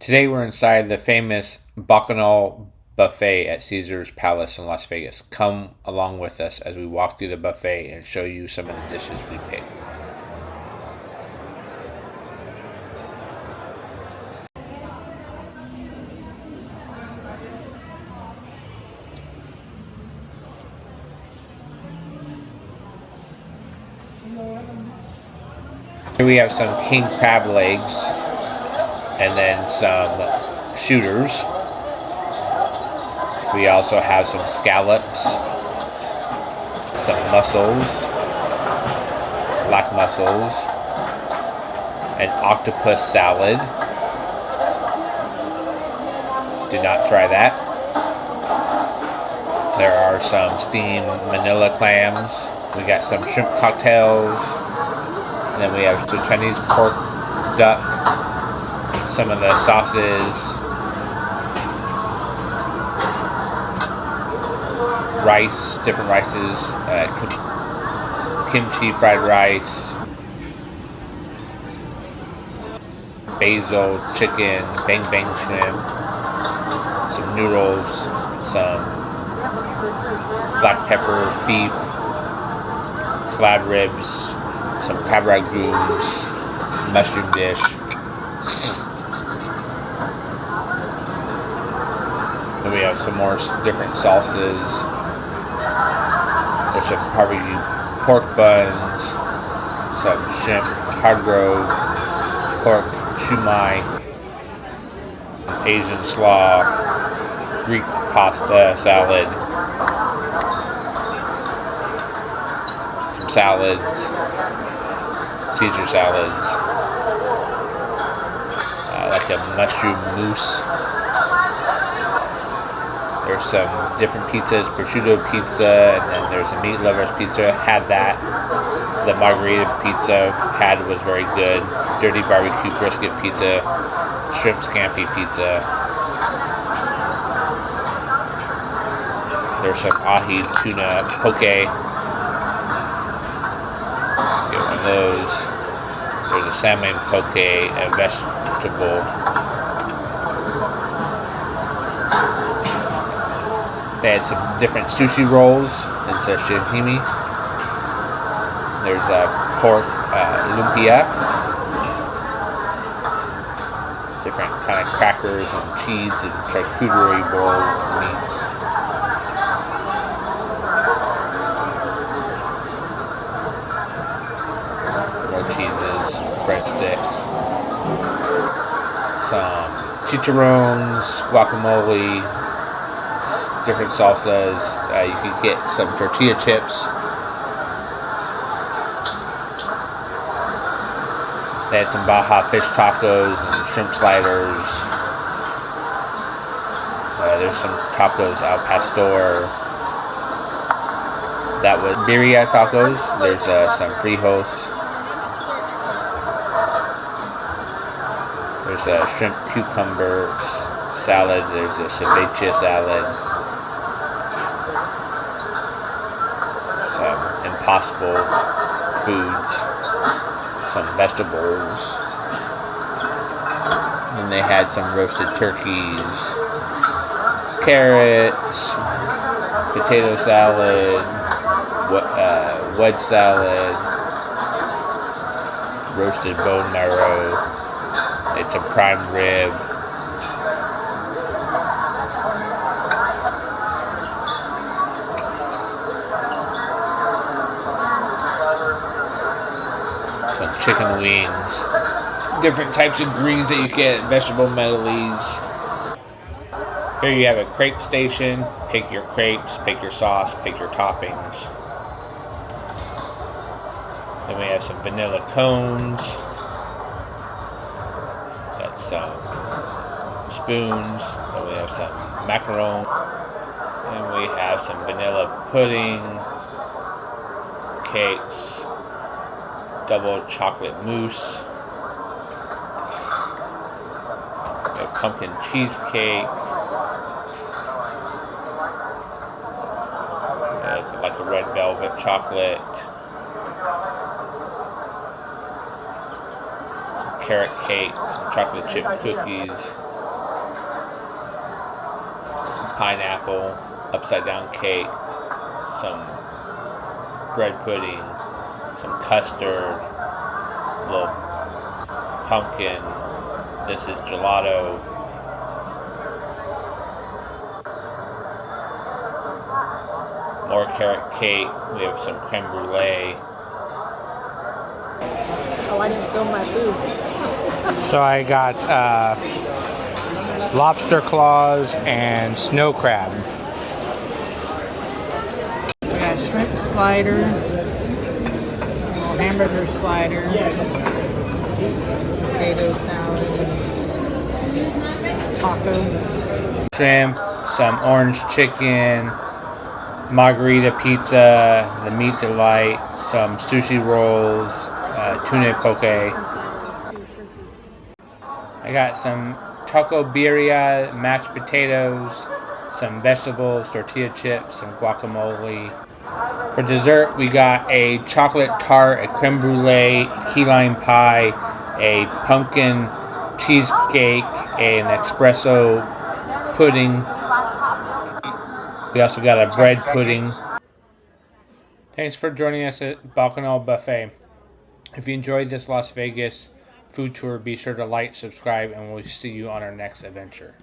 Today we're inside the famous Bacchanal Buffet at Caesar's Palace in Las Vegas. Come along with us as we walk through the buffet and show you some of the dishes we picked. Here we have some king crab legs and then some shooters. We also have some scallops, some mussels, black mussels, an octopus salad. Do not try that. There are some steamed manila clams. We got some shrimp cocktails. And then we have the Chinese pork duck, some of the sauces, rice, different rices, kimchi fried rice, basil chicken, bang bang shrimp, some noodles, some black pepper beef, crab ribs, some crab ragoons, mushroom dish. Then we have some more different sauces. There's some barbecue pork buns, some shrimp hard grove, pork shumai, Asian slaw, Greek pasta salad, some salads, Caesar salads, like a mushroom mousse. There's some different pizzas, prosciutto pizza, and then there's a meat lovers pizza. Had that. The margarita pizza was very good. Dirty barbecue brisket pizza, shrimp scampi pizza. There's some ahi tuna poke. Get one of those. There's a salmon poke, a vegetable. They had some different sushi rolls and sashimi. There's a pork lumpia. Different kind of crackers and cheese and charcuterie board meats. More cheeses, breadsticks. Some chicharrones, guacamole, different salsas. You can get some tortilla chips. They had some Baja fish tacos and shrimp sliders. There's some tacos al pastor. That was birria tacos. There's some frijos. There's a shrimp cucumber salad. There's a ceviche salad. Some impossible foods. Some vegetables. And they had some roasted turkeys, carrots, potato salad, wedge salad, roasted bone marrow. It's a prime rib. Some chicken wings. Different types of greens that you get at vegetable medleys. Here you have a crepe station. Pick your crepes, pick your sauce, pick your toppings. Then we have some vanilla cones. Got some spoons. Then we have some macaron. And we have some vanilla pudding, cakes, double chocolate mousse, a pumpkin cheesecake, like a red velvet chocolate, some carrot cake, some chocolate chip cookies, pineapple, upside down cake, some bread pudding, some custard, little pumpkin. This is gelato. More carrot cake. We have some creme brulee. Oh, I didn't film my food. So I got lobster claws and snow crab. We got shrimp slider, little hamburger slider, potato salad, taco. Shrimp, some orange chicken, margarita pizza, the meat delight, some sushi rolls, tuna poke. I got some taco birria, mashed potatoes, some vegetables, tortilla chips, some guacamole. For dessert, we got a chocolate tart, a creme brulee, key lime pie, a pumpkin cheesecake, an espresso pudding. We also got a bread pudding. Thanks for joining us at Bacchanal Buffet. If you enjoyed this Las Vegas food tour, be sure to like, subscribe, and we'll see you on our next adventure.